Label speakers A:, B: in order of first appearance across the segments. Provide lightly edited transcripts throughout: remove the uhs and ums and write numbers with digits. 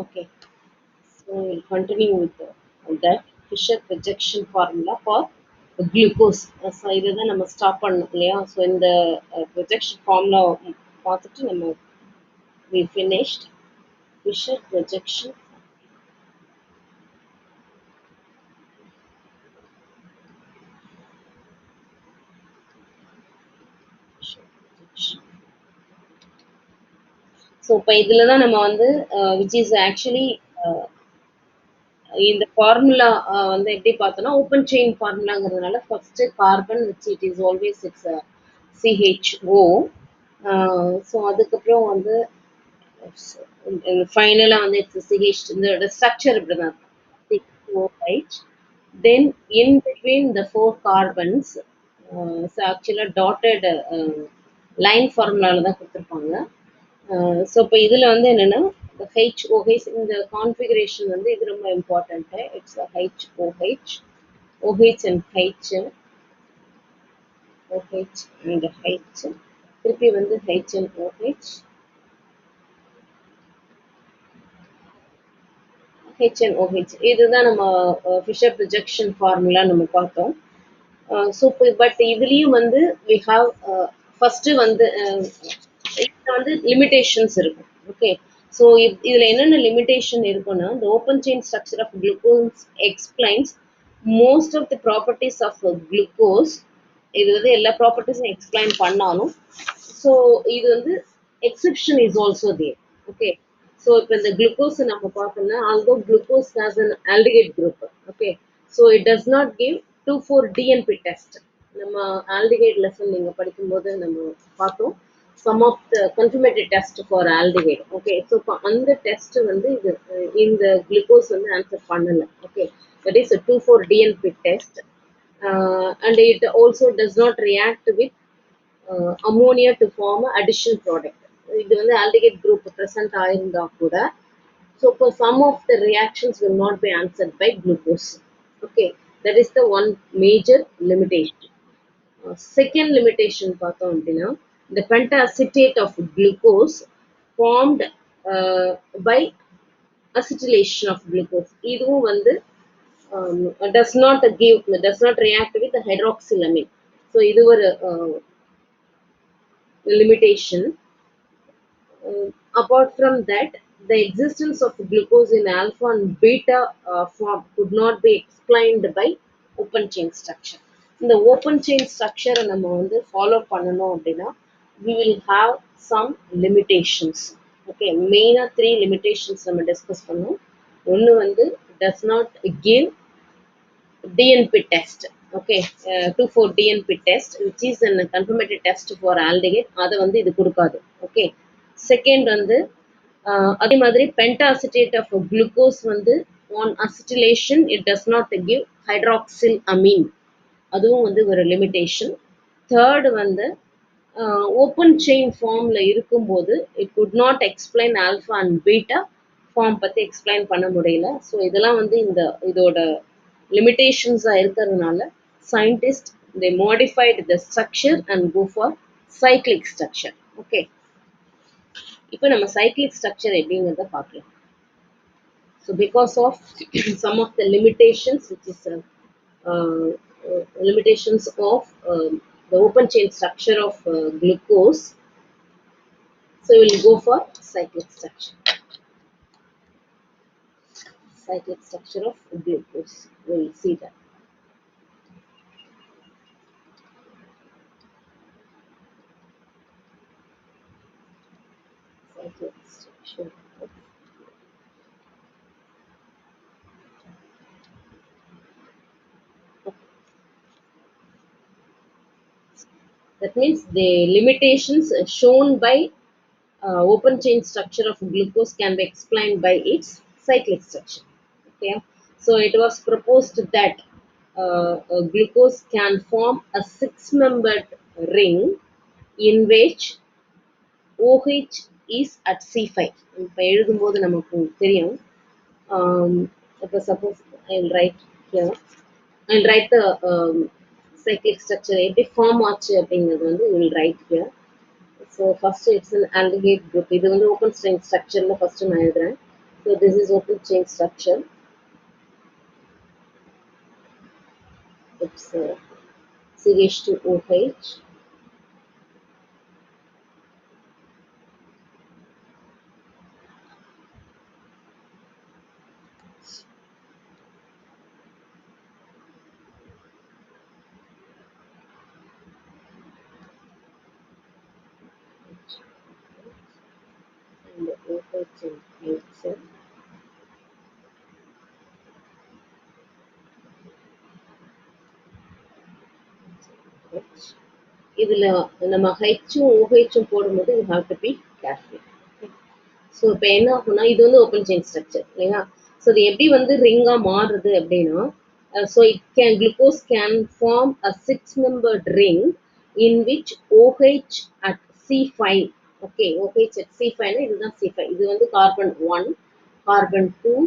A: Okay, so we'll continue with that Fisher projection formula for glucose. So இதை தான் நம்ம stop பண்ணோம் இல்லையா? ஸோ இந்த ப்ரொஜெக்ஷன் ஃபார்முலா பார்த்துட்டு நம்ம we finished Fisher projection. So இப்போ இதில் தான் நம்ம வந்து விச் இஸ் ஆக்சுவலி இந்த ஃபார்முலா வந்து எப்படி பார்த்தோம்னா ஓப்பன் செயின் ஃபார்முலாங்கிறதுனால first carbon which it is always it's CHO. So அதுக்கப்புறம் வந்து ஃபைனலாக வந்து இட்ஸ் சிஹெச் இந்த ஸ்ட்ரக்சர் இப்படி தான் CHOH. Then in between the four carbons ஆக்சுவலாக டாட்டட் லைன் ஃபார்முலாவில் தான் கொடுத்துருப்பாங்க. ஸோ இப்போ இதில் வந்து என்னென்னா ஹெச்ஓஹெச் இந்த கான்ஃபிகரேஷன் வந்து இது ரொம்ப important. It's HOH OH and H, OH and H, திருப்பி வந்து H and OH, H and OH. இதுதான் நம்ம ஃபிஷர் ப்ரொஜெக்ஷன் ஃபார்முலா நம்ம பார்த்தோம். ஸோ பட் இதுலேயும் வந்து வி ஹாவ் ஃபஸ்ட்டு வந்து இதில் வந்து லிமிடேஷன்ஸ் இருக்கும். ஓகே, ஸோ இதில் என்னென்ன லிமிடேஷன் இருக்குன்னா the open chain structure of glucose explains most of the properties of glucose. இது வந்து எல்லா ப்ராப்பர்ட்டிஸும் எக்ஸ்பிளைன் பண்ணாலும் ஸோ இது வந்து exception is also there. Okay, so இப்போ இந்த குளுக்கோஸ் நம்ம பார்த்தோம்னா although glucose has an aldehyde group. Okay, so it does not give 2,4-DNP test. நம்ம ஆல்டிகேட் லெசன் நீங்கள் படிக்கும்போது நம்ம பார்த்தோம் some of the confirmatory test for aldehyde. Okay, so இப்போ அந்த டெஸ்ட் வந்து இது இந்த குளுக்கோஸ் வந்து ஆன்சர் பண்ணலை. Okay, that is 2,4-DNP test. And it also does not react with ammonia to form an additional product. இது வந்து ஆல்டிகேட் குரூப் ப்ரெசென்ட் ஆயிருந்தா கூட ஸோ இப்போ some of the reactions will not be answered by glucose. Okay, that is the one major limitation. Second limitation பார்த்தோம் அப்படின்னா the pentacetate of glucose formed by acetylation of glucose. இதுவும் வந்து does not react with the hydroxylamine. So இது ஒரு limitation. Apart from that, the existence of glucose in alpha and beta form could not be explained by open chain structure. இந்த open chain structure நம்ம வந்து follow பண்ணணும் அப்படின்னா we will have some limitations. Okay, மெயினாக 3 limitations நம்ம discuss பண்ணோம். ஒன்று வந்து does not give DNP test. Okay, 2,4-DNP test which is a confirmatory test for aldehyde. அதை வந்து இது கொடுக்காது. ஓகே, செகண்ட் வந்து அதே மாதிரி பென்டாசிட்டேட் ஆஃப் குளுக்கோஸ் வந்து on acetylation it does not give hydroxyl amine. அதுவும் வந்து ஒரு லிமிடேஷன். தேர்டு வந்து ஓப்பன் செயின் ஃபார்மில் இருக்கும்போது it could not explain alpha and beta form பற்றி எக்ஸ்பிளைன் பண்ண முடியல. ஸோ இதெல்லாம் வந்து இதோட லிமிடேஷன்ஸாக இருக்கிறதுனால scientist they modified the structure and go for cyclic structure. Okay, இப்போ நம்ம cyclic structure எப்படிங்கிறத பார்க்கலாம். So because of some of the limitations which is limitations of the open chain structure of glucose, so we will go for cyclic structure. Cyclic structure of glucose, we will see that. Cyclic structure of that means the limitations shown by open chain structure of glucose can be explained by its cyclic structure. Okay, so it was proposed that glucose can form a 6-membered ring in which OH is at C5. இப்போ எழுதும்போது நமக்கு தெரியும். இப்போ suppose I will write here. I will write the cyclic structure எப்படி form ஆச்சு அப்படிங்கிறது வந்து we will write here. So first it's an aldehyde group. இது வந்து open chain structure ல first நான் எழுதுறேன். So this is open chain structure. It's CH2OH and OH and H. H. இதுல நம்ம ஹெச்சும் ஓஹெச்சும் போடும்போது you have to be careful. So இப்போ என்ன ஆகும்னா இது வந்து ஓப்பன் செயின் ஸ்ட்ரக்சர் இல்லையா? ஸோ இது எப்படி வந்து ரிங்கா மாறுது அப்படின்னா, so it can glucose can form a six membered ring in which OH at C5. Okay, OH at C5 இதுதான் C5. இது வந்து carbon 1, carbon 2,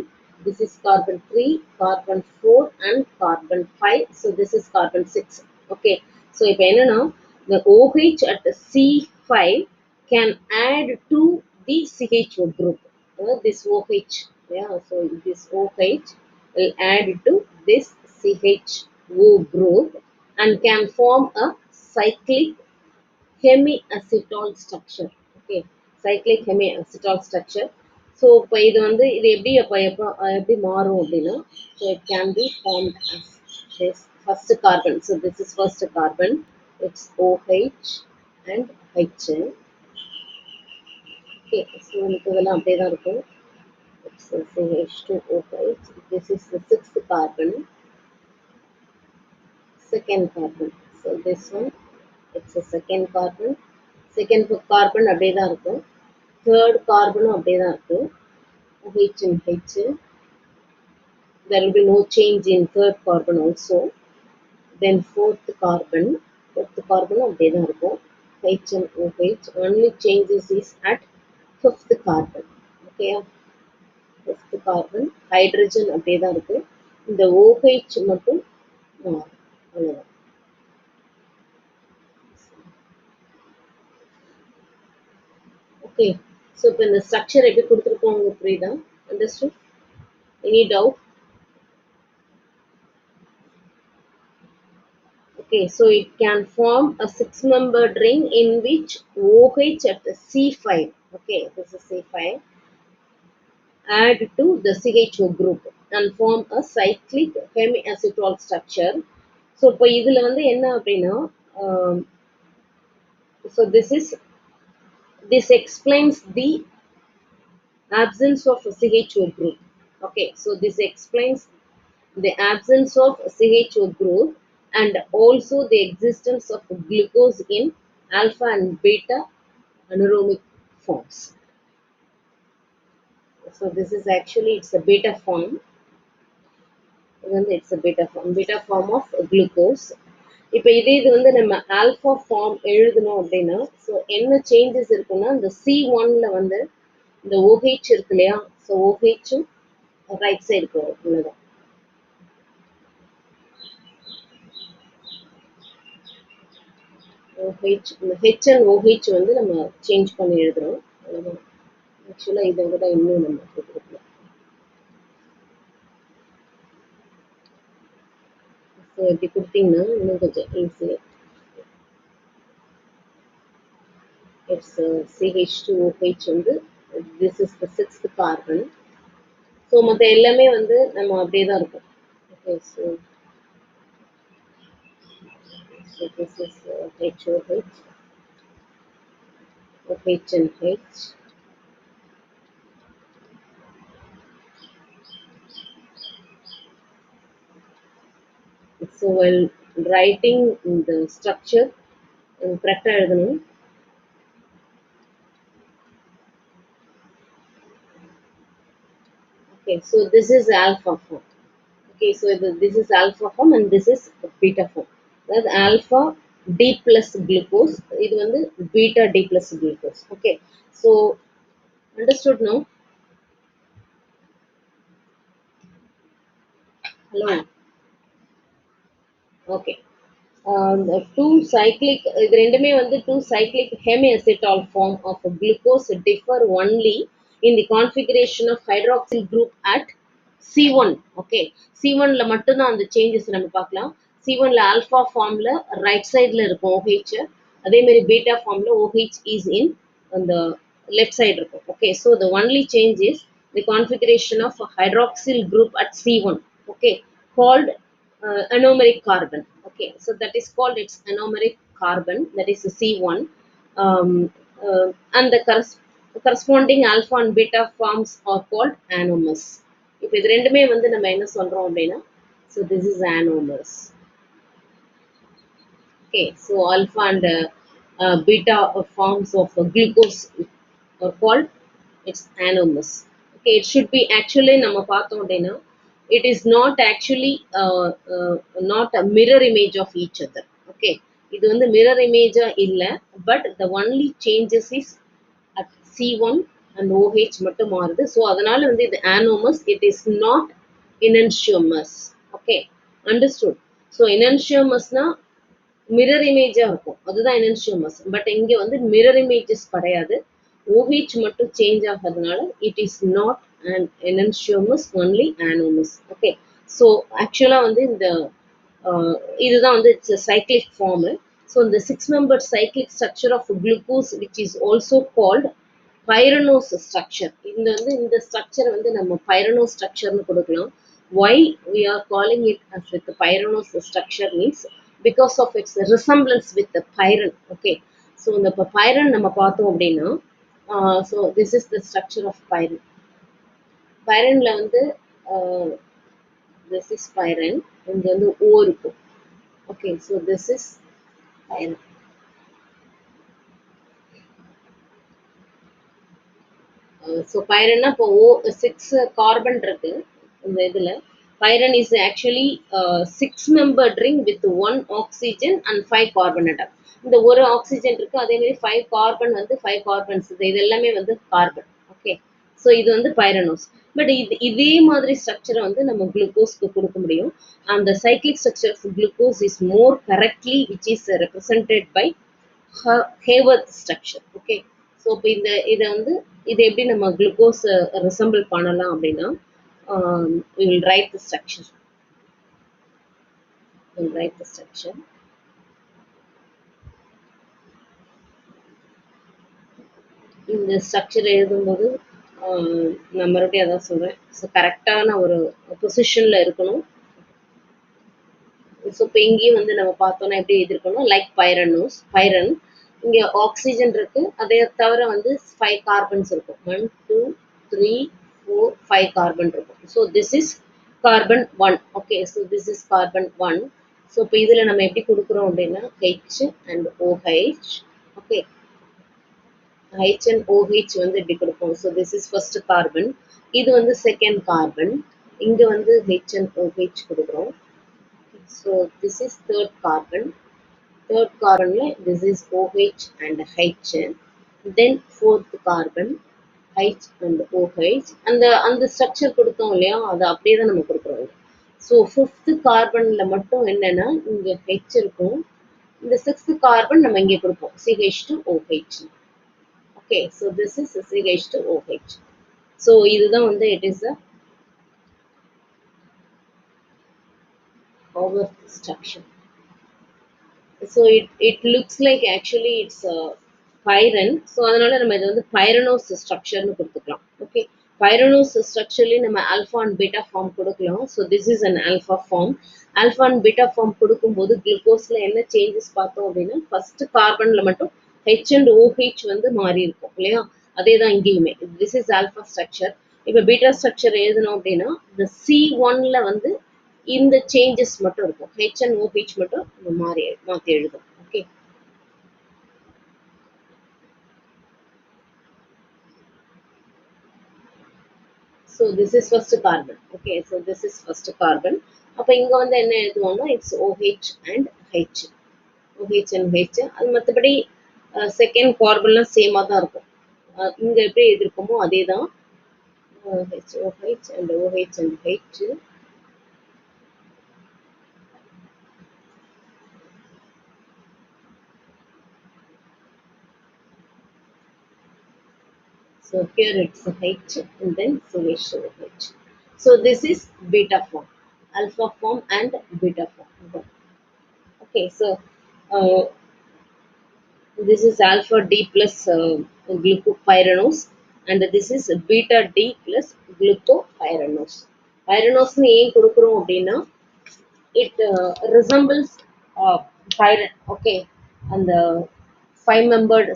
A: this is carbon 3, carbon 4 and carbon 5. So this is carbon 6. Okay. So இப்போ என்னன்னா the OH at C5 can add to the CHO group. This OH, yeah, so this OH will add to this CHO group and can form a cyclic hemiacetal structure. Okay, cyclic hemiacetal structure. So இப்போ இது வந்து இது எப்படி எப்படி மாறும் அப்படின்னா, so it can be formed as this first carbon. So this is first carbon. It's OH and H. Okay, so இதெல்லாம் அப்படியே தான் இருக்கும். It's CH2OH. This is the sixth carbon, second carbon. So this one, it's a second carbon. Second carbon அப்படியே தான் இருக்கும். Third carbon அப்படியே தான் இருக்கு. OH and H. There will be no change in third carbon also. Then fourth carbon அப்படியே தான் இருக்கும். H and OH. Only changes is at fifth carbon. Okay, fifth carbon. Hydrogen அப்படியே தான் இருக்கு. இந்த OH மட்டும் மாறும். அவ்வளவுதான். Okay. So இப்போ இந்த ஸ்ட்ரக்சர் எப்படி கொடுத்துருக்கோம் உங்களுக்கு புரியுதா? Understood? Any doubt? Okay, so it can form a six-membered ring in which OH at the C5, okay, this is C5, add to the CHO group and form a cyclic hemiacetal structure. So இப்போ இதுல வந்து என்ன அப்படின்னா, um, so this explains the absence of CHO group. Okay, so this explains the absence of CHO group and also the existence of glucose in alpha and beta anaerobic forms. So this is actually it's a beta form. It's a beta form of glucose. இப்போ இது வந்து நம்ம alpha form எழுதணும் அப்படின்னா, so என்ன changes இருக்குன்னா, இந்த C1ல வந்து இந்த OH இருக்கு இல்லையா, ஸோ OHும் ரைட் சைடு போகும் இவ்வளவுதான். OH H and OH வந்து நம்ம சேஞ்ச் பண்ணி எழுதுறோம். ஆக்சுவலா இதை விட இன்னும் நம்ம போட்டுருக்கலாம். ஸோ இப்படி கொடுத்தீங்கன்னா இன்னும் கொஞ்சம் ஈஸியாக. இட்ஸ் CH2OH வந்து this is the sixth carbon. So மற்ற எல்லாமே வந்து நம்ம அப்படியே தான் இருக்கும். Okay, so this is HOH, OH and H. So while writing the structure, correct-ஆ எழுதணும். Okay, so this is alpha form. Okay, so this is alpha form and this is beta form. That's alpha D plus glucose. இது வந்து beta D plus glucose. Okay, so understood now? Hello. Okay. The two cyclic இது ரெண்டுமே வந்து two cyclic hemiacetal form of glucose differ only in the configuration of hydroxyl group at C1. Okay, C1 ல மட்டும் தான் அந்த changes நம்ம பார்க்கலாம். C1 ல ஆல்பா ஃபார்ம்ல ரைட் சைடுல இருக்கும் OH, அதே மாதிரி பீட்டா ஃபார்ம்ல OH is in on the left side இருக்கும். Okay, so the only change is the configuration of a hydroxyl group at C1. Okay, called anomeric carbon. Okay, so that is called its anomeric carbon, that is C1. um, and the corresponding alpha and beta forms are called anomers. இப்போ இது ரெண்டுமே வந்து நம்ம என்ன சொல்றோம் அப்படின்னா, so this is anomers. Okay, so alpha and beta forms of glucose are called its anomers. Okay, it should be actually நம்ம பார்த்தோம் அப்படின்னா, it is not actually not a mirror image of each other. Okay, இது வந்து mirror image இல்ல, but the only changes is at C1 and OH மட்டும் மாறுது. So அதனால வந்து இது anomers, it is not enantiomers. Okay, understood. So enantiomersனா mirror இமேஜா இருக்கும், அதுதான் enantiomers. பட் இங்க வந்து மிரர் இமேஜஸ் கிடையாது, OH மட்டும் சேஞ்ச் ஆகிறதுனால it is not and enantiomers, only anomers. Okay, so actually வந்து இந்த இதுதான் வந்து இட்ஸ் சைக்ளிக் ஃபார்மு. ஸோ இந்த 6-membered cyclic structure of glucose which is also called pyranose structure. இந்த வந்து இந்த ஸ்ட்ரக்சர் வந்து நம்ம pyranose structureனு கொடுக்கலாம். Why we are calling it as with the pyranose structure means because of its resemblance with the pyran. Okay, so இந்த pyran நம்ம பார்த்தோம் அப்படின்னா, so this is the structure of pyran. pyranல வந்து this is pyran, இங்க வந்து O இருக்கும். Okay, so this is pyran. So பைரன்னா இப்போ சிக்ஸ் கார்பன் இருக்கு இந்த இதில். Pyran is actually 6-membered ring with 1 oxygen and 5 carbon atom. இந்த ஒரு ஆக்சிஜன் இருக்கு, அதே மாதிரி 5 கார்பன் வந்து 5 கார்பன்ஸ், இது எல்லாமே வந்து கார்பன். ஓகே, ஸோ இது வந்து பைரனோஸ். பட் இதே மாதிரி ஸ்ட்ரக்சரை வந்து நம்ம குளுக்கோஸ்க்கு கொடுக்க முடியும். அந்த cyclic structure of glucose is more correctly which is represented by Haworth structure. Okay, so இப்போ இதை வந்து இது எப்படி நம்ம குளுக்கோஸ் ரிசம்பிள் பண்ணலாம் அப்படின்னா, we will write the structure. We'll write the structure. இந்த ஸ்ட்ரக்சர் எழுதும்போது நான் மறுபடியும் அதான் சொல்கிறேன், ஸோ கரெக்டான ஒரு பொசிஷனில் இருக்கணும். ஸோ இப்போ இங்கேயும் வந்து நம்ம பார்த்தோன்னா எப்படி எழுதிருக்கணும், லைக் பைரனோஸ், பைரன். இங்கே ஆக்சிஜன் இருக்கு, அதே தவிர வந்து 5 கார்பன்ஸ் இருக்கும். 1 2 3 4 5 கார்பன் இருக்கும். So this is carbon 1. Okay, so this is carbon 1. So இப்போ இதில் நம்ம எப்படி கொடுக்குறோம் அப்படின்னா H and OH. Okay, H and OH வந்து இப்படி கொடுப்போம். So this is first carbon, இது வந்து செகண்ட் கார்பன், இங்கே வந்து H and OH கொடுக்குறோம். So this is third carbon. Third carbon this is OH and H. Then fourth carbon H and OH. அந்த structure கொடுத்தோம் இல்லையா, அதை அப்படியே தான் நம்ம கொடுக்குறோம். ஸோ ஃபிஃப்த் கார்பன்ல மட்டும் என்னன்னா இங்க H இருக்கும், இந்த சிக்ஸ்த் கார்பன் நம்ம இங்கே கொடுப்போம் CH2OH. Okay, so this is CH2OH. So இதுதான் வந்து it is a Haworth structure. So it looks like actually it's a pyran. So அதனால நம்ம இது வந்து pyranose structureனு கொடுத்துக்கலாம். ஓகே, pyranose structureலயே நம்ம alpha and beta form கொடுக்கலாம். So this is an alpha form. alpha and beta form கொடுக்கும்போது குளுக்கோஸ்ல என்ன changes பார்த்தோம் அப்படின்னா, ஃபர்ஸ்ட் கார்பன்ல மட்டும் H and OH வந்து மாறி இருக்கும் இல்லையா, அதே தான் இங்கேயுமே. This is alpha structure. இப்போ பீட்டா ஸ்ட்ரக்சர் எழுதணும் அப்படின்னா இந்த C1ல வந்து இந்த சேஞ்சஸ் மட்டும் இருக்கும், H and OH மட்டும் மாற்றி எழுதும். Okay, so this is first carbon. Okay, so this is first carbon. அப்ப இங்க வந்து என்ன எழுதுவாங்கன்னா it's OH and H. OH and H. அது மற்றபடி செகண்ட் கார்பன்லாம் சேமா தான் இருக்கும். இங்க எப்படி எழுதிருக்கோமோ அதே தான், HOH and OH and H. So So here it's H and then CH2OH. So this is beta form, alpha form and beta form. Okay, so uh, this is alpha D plus glucopyranose, and this is beta D plus glucopyranose. Pyranose ஏன் கொடுக்குறோம் அப்படின்னா it resembles pyran, okay, and the five membered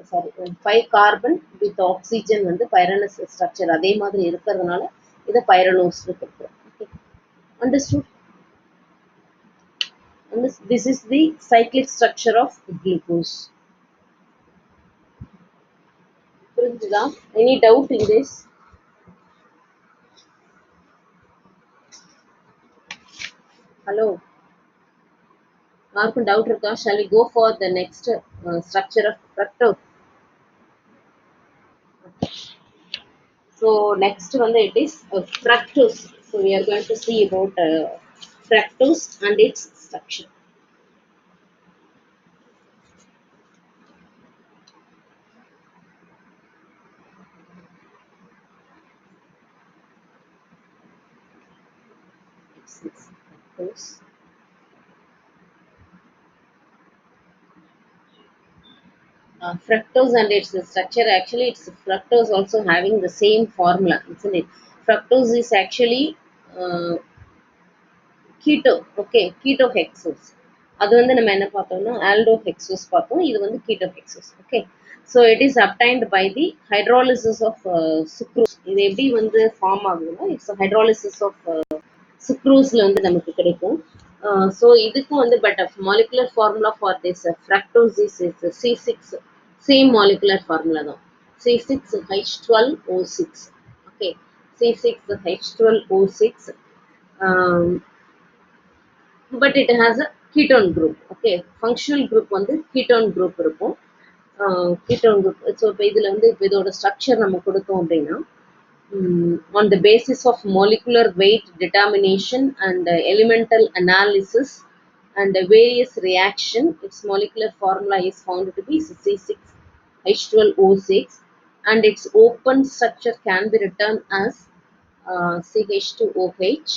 A: sorry, five carbon with oxygen வந்து pyranose structure அதே மாதிரி இருக்கிறதுனால இதை pyranose கொடுக்குறோம். Okay, understood? And this is the cyclic structure of glucose. புரிஞ்சுதா? Any doubt in this? Hello, யாருக்கும் doubt இருக்கா? Shall we go for the next structure of fructose? So next one it is fructose. So we are going to see about fructose and its structure. This is fructose. Fructose and its structure, actually it's fructose also having the same formula, isn't it? Fructose is actually keto, okay, keto hexose. அது வந்து நம்ம என்ன பார்த்தோம்னா Alto hexose பார்த்தோம், இது வந்து keto hexose. Okay, so it is obtained by the hydrolysis of sucrose. இது எப்படி வந்து ஃபார்ம் ஆகுதுன்னா இட்ஸ் ஹைட்ராலிசிஸ் ஆஃப் சுக்ரூஸ்ல வந்து நமக்கு கிடைக்கும். ஸோ இதுக்கும் வந்து but molecular formula for this fructose is C6, same molecular formula தான், C6H12O6. Okay, C6H12O6. But it has a ketone group. Okay, functional group வந்து ketone group இருக்கும். ketone group. ஸோ இப்போ இதில் வந்து இப்போ இதோட ஸ்ட்ரக்சர் நம்ம கொடுத்தோம் அப்படின்னா on the basis of molecular weight determination and elemental analysis and various reaction, its molecular formula is found to be C6H12O6, and its open structure can be written as CH2OH.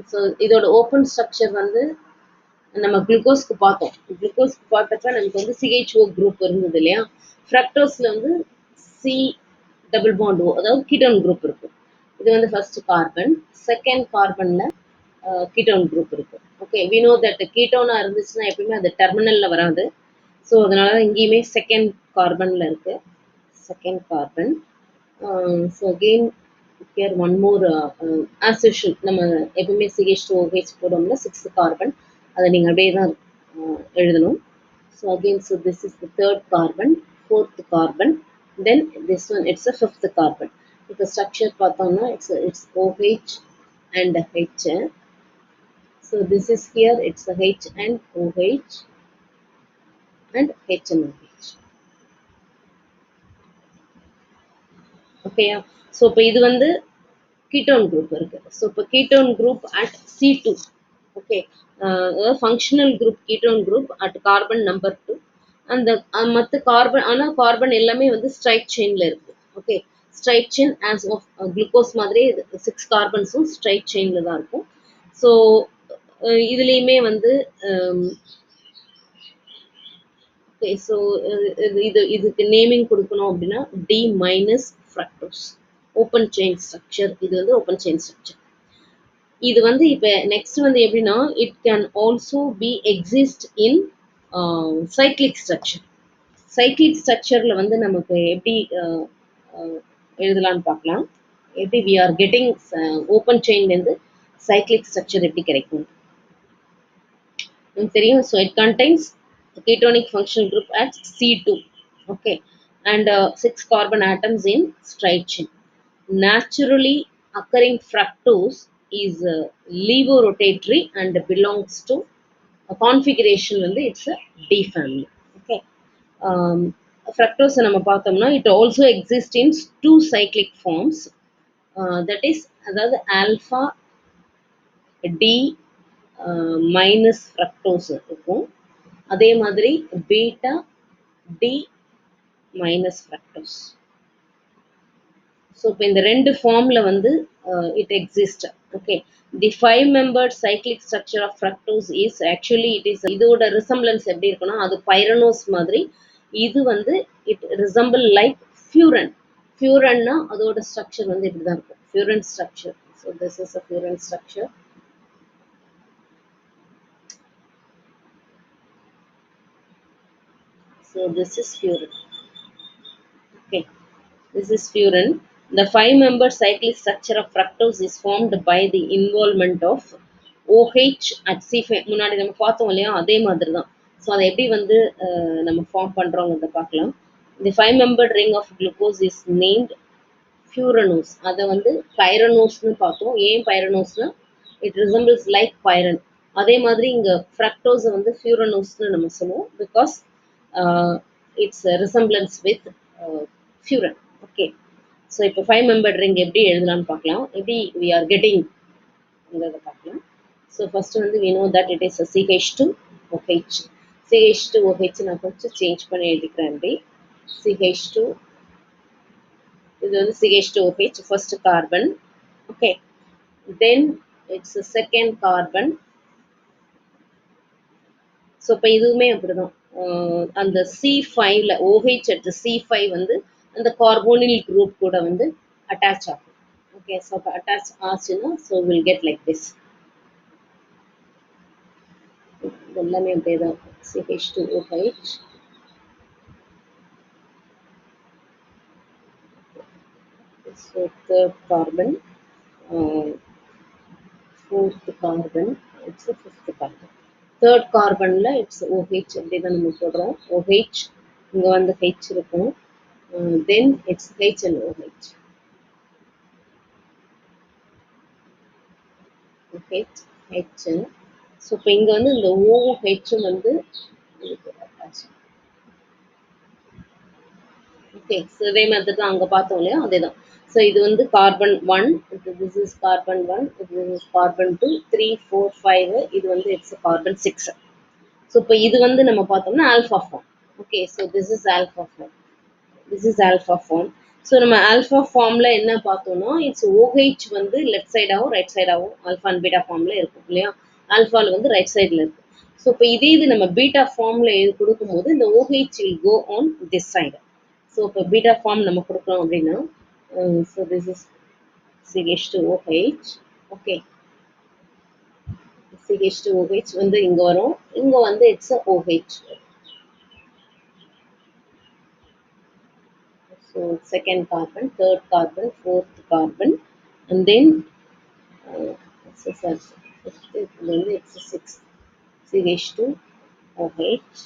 A: So இதோட open structure வந்து நம்ம குளுக்கோஸ்க்கு பார்த்தோம். குளுக்கோஸ்க்கு பார்த்தப்ப நமக்கு வந்து CHO group இருந்தது இல்லையா? ஃப்ரக்டோஸில் வந்து சி டபுள் பாண்ட் ஓ, அதாவது கீட்டோன் குரூப் இருக்கும். இது வந்து ஃபர்ஸ்ட் கார்பன், செகண்ட் கார்பனில் கீட்டோன் குரூப் இருக்கு. ஓகே, வி நோ தட் கீட்டோனாக இருந்துச்சுன்னா எப்பயுமே அது டெர்மினலில் வராது. ஸோ அதனால இங்கேயுமே செகண்ட் கார்பனில் இருக்கு, second carbon. So again here one more as usual நம்ம எப்பவுமே CH2OH போடுவோம்ல, சிக்ஸ்த் கார்பன், அதை நீங்கள் அப்படியே தான் எழுதணும். So again so this is the third carbon, fourth carbon, then this one it's a fifth carbon. இப்போ ஸ்ட்ரக்சர் பார்த்தோம்னா it's OH and H. So this is here it's a H and OH and H and OH. ஓகேயா? So இப்போ இது வந்து ketone group இருக்கு. So இப்போ ketone group at C2. Okay, functional group ketone group at carbon number 2. அந்த மற்ற carbon, ஆனால் carbon எல்லாமே வந்து ஸ்ட்ரைட் செயினில் இருக்கு. Okay, straight chain as of glucose மாதிரி 6 கார்பன்ஸும் ஸ்ட்ரைட் செயினில் தான் இருக்கும். ஸோ இதுலேயுமே வந்து ஓகே, ஸோ இதுக்கு நேமிங் கொடுக்கணும் அப்படின்னா D minus fructose, open chain structure. இது வந்து ஓப்பன் செயின் ஸ்ட்ரக்சர். இது வந்து இப்போ நெக்ஸ்ட் வந்து எப்படின்னா it can also be exist in cyclic structure. Cyclic ஸ்ட்ரக்சரில் வந்து நமக்கு எப்படி எழுதலான்னு பார்க்கலாம். எப்படி வி ஆர் கெட்டிங் ஓப்பன் செயின்லேருந்து சைக்ளிக் ஸ்ட்ரக்சர் எப்படி கிடைக்கும் தெரியும். So it contains ketonic functional group at C2. Okay, and 6 carbon atoms in straight chain. Naturally occurring fructose is levorotatory and belongs to a configuration வந்து it's a D family. Okay, fructose நம்ம பார்த்தோம்னா it also exists in 2 cyclic forms, that is அதாவது alpha D minus fructose இருக்கும், அதே மாதிரி beta D minus fructose. So இப்போ இந்த ரெண்டு ஃபார்மில் வந்து it exist. Okay, the 5 membered cyclic structure of fructose is actually it is இதோட ரிசம்பிளன்ஸ் எப்படி இருக்குன்னா அது பைரனோஸ் மாதிரி. இது வந்து இட் ரிசம்பிள் லைக் ஃபியூரன். ஃபியூரன்னா அதோட ஸ்ட்ரக்சர் வந்து இப்படி தான் இருக்கும், furan structure. So this is a furan structure. So this is furan. Okay, this is furan. The 5 membered cyclic structure of fructose is formed by the involvement of OH at C5. முன்னாடி நம்ம பார்த்தோம் இல்லையா, அதே மாதிரி தான். So அதை எப்படி வந்து நம்ம ஃபார்ம் பண்ணுறோங்கிறத பார்க்கலாம். The 5 membered ring of glucose is named furanose. அதை வந்து பைரனோஸ்னு பார்த்தோம். ஏன் பைரனோஸ்னா இட் ரிசம்பிள்ஸ் லைக் பைரன். அதே மாதிரி இங்கே ஃப்ரக்டோஸை வந்து ஃபியூரனோஸ்னு நம்ம சொல்லுவோம், because it's resemblance with furan. Okay, so இப்போ 5 membered ring எப்படி எழுதலாம்னு பார்க்கலாம், எப்படி வி ஆர் கெட்டிங் பார்க்கலாம். ஸோ ஃபர்ஸ்ட் வந்து we know that it is a CH2OH. CH2OH நான் கொஞ்சம் சேஞ்ச் பண்ணி எழுதிக்கிறேன். அப்படி CH2, இது வந்து CH2OH first carbon. Okay, then it's a second carbon. So இப்போ இதுவுமே அப்படிதான், அந்த C5ல OH at C5 வந்து அந்த கார்போனில் குரூப் கூட வந்து அட்டாச் ஆகும். ஓகே, ஸோ இப்போ அட்டாச் ஆச்சுன்னா so will get like this. இது எல்லாமே அப்படியே தான் இருக்கும். CH2OH. So third carbon, fourth carbon, it's fifth carbon. Third கார்பனில் இட்ஸ் OH அப்படி தான் நம்ம போடுறோம். OH இங்கே வந்து ஹெச் இருக்கும். Then it's H and OH. H H. So இப்போ இங்கே வந்து இந்த OH வந்து ஓகே, ஸோ இதே மாதிரி தான் அங்கே பார்த்தோம் இல்லையா, அதே தான். ஸோ இது வந்து carbon 1, this is carbon 1, this is carbon 2, 3, 4, 5, இது வந்து இட்ஸ் கார்பன் 6. ஸோ இப்போ இது வந்து நம்ம பார்த்தோம்னா alpha form. Okay, so this is alpha form, this is alpha form. So நம்ம ஆல்ஃபா ஃபார்மில் என்ன பார்த்தோம்னா இட்ஸ் OH வந்து லெஃப்ட் சைடாகவும் ரைட் சைடாகவும் ஆல்ஃபா அண்ட் பீட்டா ஃபார்மில் இருக்கும் இல்லையா. ஆல்ஃபாவில் வந்து ரைட் சைடில் இருக்கும். ஸோ இப்போ இதே இது நம்ம பீட்டா ஃபார்மில் கொடுக்கும்போது இந்த OH will go on this side. So இப்போ பீட்டா ஃபார்ம் நம்ம கொடுக்குறோம் அப்படின்னா so this is CH2OH. Okay, CH2OH வந்து இங்கே வரும், இங்கே வந்து it's OH. So second carbon, third carbon, fourth carbon, and then it's a 6 CH2OH.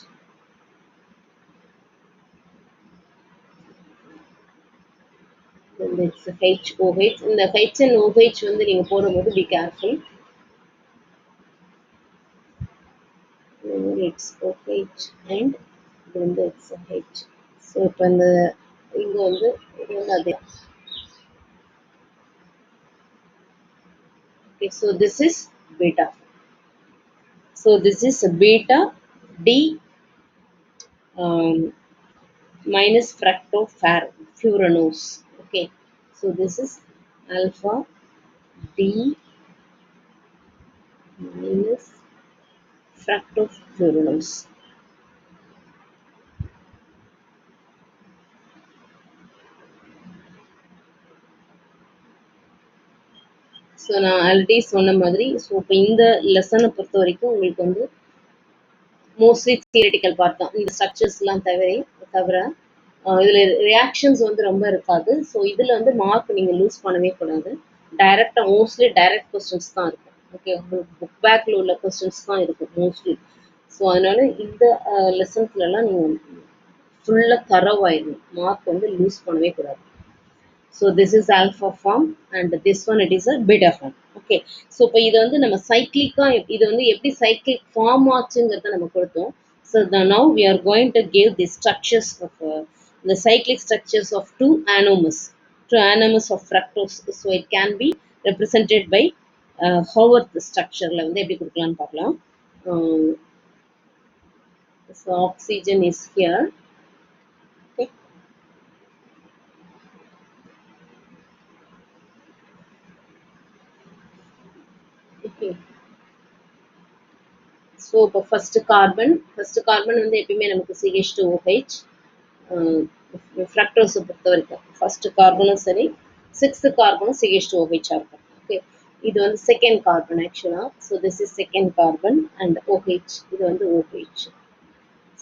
A: Then it's a HOH. இந்த H and OH வந்து நீங்க போடும்போது be careful. It's OH and then it's a H. So இப்போ இந்த இங்க வந்து இது வந்து அதே. Okay, so this is beta. So this is a beta D minus fructofuranose. Okay, so this is alpha D minus fructofuranose. So நான் already சொன்ன மாதிரி, ஸோ இப்போ இந்த லெசனை பொறுத்த வரைக்கும் உங்களுக்கு வந்து மோஸ்ட்லி தியரிட்டிக்கல் பார்ட் தான், இந்த ஸ்ட்ரக்சர்ஸ்லாம் தவிர இதில் ரியாக்ஷன்ஸ் வந்து ரொம்ப இருக்காது. ஸோ இதில் வந்து மார்க் நீங்கள் லூஸ் பண்ணவே கூடாது. டைரெக்டாக மோஸ்ட்லி டைரக்ட் கொஸ்டின்ஸ் தான் இருக்கும். ஓகே, உங்களுக்கு புக் பேக்கில் உள்ள கொஸ்டின்ஸ் தான் இருக்கும் மோஸ்ட்லி. ஸோ அதனால இந்த லெசன்ஸ்லாம் நீங்கள் ஃபுல்லாக தரவாயிடணும், மார்க் வந்து லூஸ் பண்ணவே கூடாது. So this is alpha form and this one it is a beta form. Okay, so இப்போ இது வந்து நம்ம சைக்ளிக்கா இது வந்து எப்படி சைக்ளிக் ஃபார்ம் ஆச்சுங்கிறத நம்ம கொடுத்தோம். So now we are going to give the structures of the cyclic structures of two anomers of fructose. So it can be represented by Haworth structure ல வந்து எப்படி கொடுக்கலாம்னு பார்க்கலாம். So oxygen is here. Okay. Okay. So இப்போ first carbon வந்து எப்பயுமே நமக்கு CH2OH. ஃப்ரக்டோஸை பொறுத்த வரைக்கும் ஃபர்ஸ்ட் கார்பனும் சரி, சிக்ஸ்த் கார்பனும் CH2OH இருக்கும். ஓகே, இது வந்து செகண்ட் கார்பன் ஆக்சுவலா. So this is second carbon and OH, இது வந்து OH.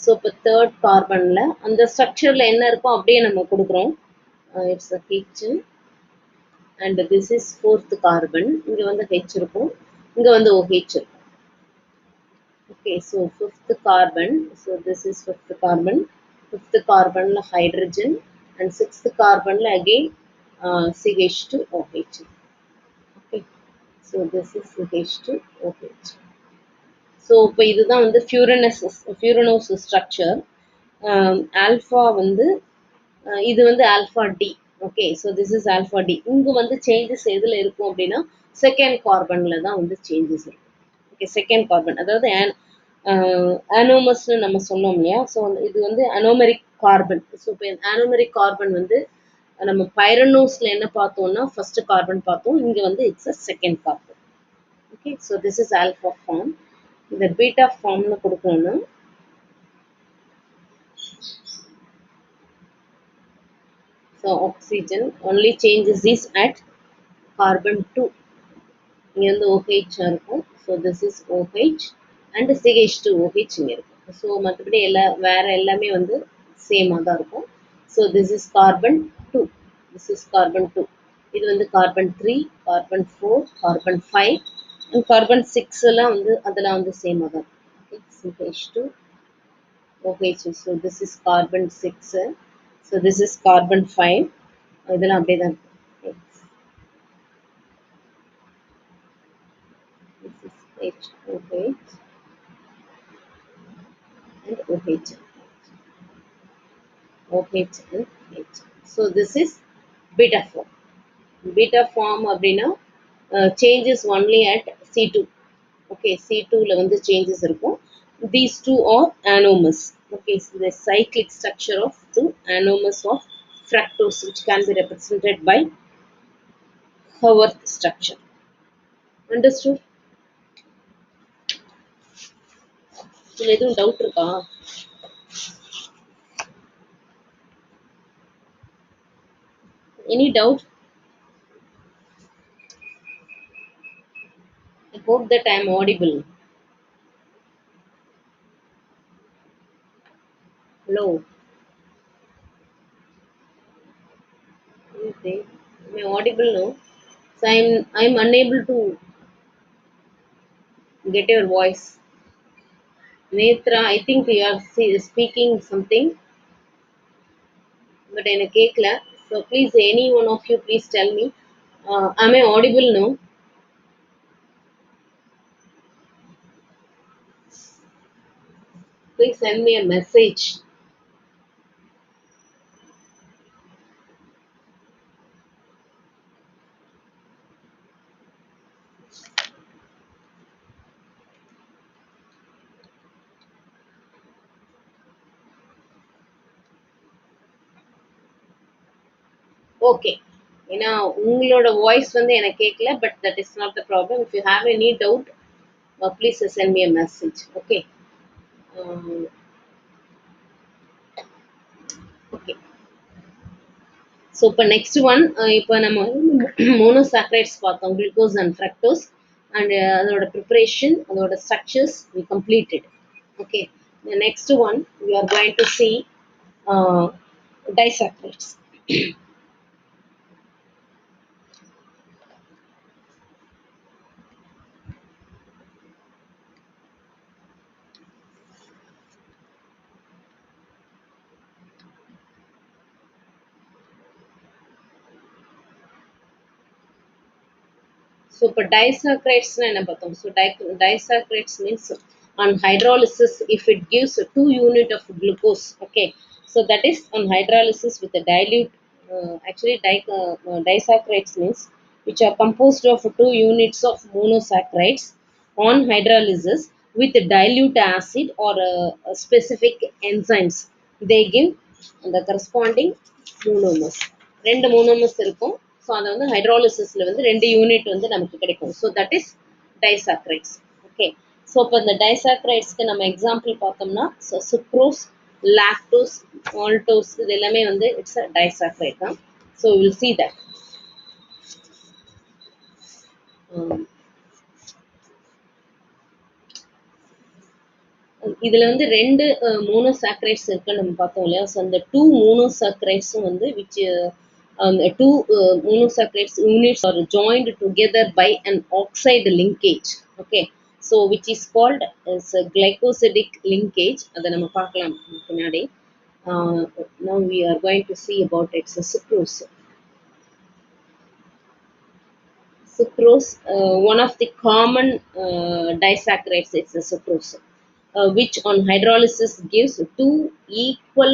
A: ஸோ இப்போ தேர்ட் கார்பன்ல அந்த ஸ்ட்ரக்சர்ல என்ன இருக்கோ அப்படியே நம்ம கொடுக்குறோம். It's H and this is fourth carbon. இங்க வந்து H இருக்கும், இங்க வந்து OH இருக்கும். Okay, so fifth carbon. So this is fifth carbon. Fifth carbon la hydrogen and sixth carbon la again CH2OH. Okay, so this is CH2OH. So இப்போ இதுதான் வந்து furanose structure. Alpha வந்து இது வந்து alpha D. Okay, so this is alpha D. இங்கே வந்து changes எதில் இருக்கும் அப்படின்னா செகண்ட் கார்பனில் தான் வந்து சேஞ்சஸ் இருக்கும். ஓகே, செகண்ட் கார்பன் அதாவது ஆனோமஸ்னு நம்ம சொன்னோம் இல்லையா. ஸோ இது வந்து அனோமெரிக் கார்பன். ஸோ இப்போ அனோமெரிக் கார்பன் வந்து நம்ம பைரனோஸ்ல என்ன பார்த்தோம்னா ஃபர்ஸ்ட் கார்பன் பார்த்தோம், இங்கே வந்து it's a second carbon. Okay, so this is alpha form. இந்த பீட்டா ஃபார்ம்னு கொடுக்கணும்னா so oxygen only changes is at carbon 2. இங்க வந்து OH இருக்கும். So this is OH and CH2OH இங்க இருக்கும். ஸோ மற்றபடி வேற எல்லாமே வந்து சேமாக தான் இருக்கும். So this is carbon 2, this is carbon 2, இது வந்து carbon 3, carbon 4, carbon 5 and carbon 6 எல்லாம் வந்து அதெல்லாம் வந்து சேமாக தான் இருக்கும். CH2 OH. So this is carbon 6. So this is carbon 5. இதெல்லாம் அப்படியே தான் இருக்கும். This is H2OH and OH. OH and H. So this is beta form. Beta form அப்படின்னா changes only at C2. Okay, C2ல வந்து changes இருக்கும். These two are anomers. Okay, so the cyclic structure of two anomers of fructose, which can be represented by Haworth structure. Understood? இதுல எதுவும் doubt இருக்கா? Any doubt? I hope that I am audible. Hello. Okay. Am I audible now? So I'm unable to get your voice. Netra, I think you are speaking something, but in a cake. So please, any one of you, please tell me. Am I audible now? Please send me a message. Okay. ஏன்னா உங்களோட voice வந்து எனக்கு கேட்கல, but that is not the problem. If you have any doubt, please send me a message. Okay. Okay, so இப்போ next one, இப்போ நம்ம monosaccharides பார்த்தோம், glucose and fructose, and அதோட ப்ரிப்பரேஷன், அதோட structures we completed. Okay, the next one we are going to see disaccharides. So இப்போ disaccharides என்ன பார்த்தோம்? So disaccharides means on hydrolysis if it gives 2 unit of glucose. Okay, so that is on hydrolysis with a dilute. Actually disaccharides means which are composed of 2 units of monosaccharides on hydrolysis with dilute acid or specific enzymes. They give the corresponding monomers. ரெண்டு monomers இருக்கும். So அதை வந்து ஹைட்ராலிசிஸ்ல வந்து 2 unit வந்து நமக்கு கிடைக்கும். So that is disaccharides. Okay, so இப்போ இந்த disaccharides நம்ம எக்ஸாம்பிள் பார்த்தோம்னா சுக்ரோஸ், லாக்டோஸ், மால்டோஸ் இது எல்லாமே வந்து இட்ஸ் அ disaccharide தான். So we will see that. இதுல வந்து ரெண்டு மோனோசாக்கரைட்ஸ் இருக்குன்னு நம்ம பார்த்தோம் இல்லையா. ஸோ அந்த டூ மோனோசாக்கரைட்ஸும் வந்து which two monosaccharides units are joined together by an oxide linkage. Okay, so which is called as a glycosidic linkage. அதை நம்ம பார்க்கலாம் பின்னாடி. Now we are going to see about its sucrose. Sucrose, one of the common disaccharides, it's a sucrose, which on hydrolysis gives two equal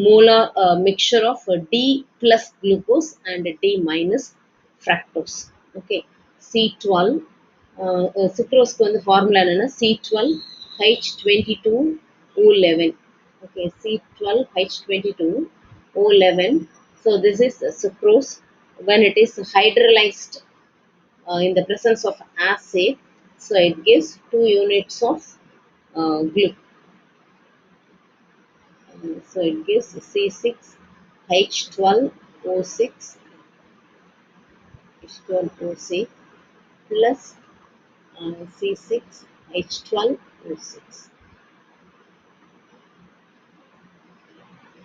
A: molar mixture of D plus glucose and D minus fructose. Okay, C12, sucrose க்கு வந்து formula என்னன்னா C12H22O11. Okay, C12H22O11. So this is sucrose when it is hydrolyzed in the presence of acid. So it gives 2 units of glucose. So it gives C6H12O6 H12O6 plus C6H12O6.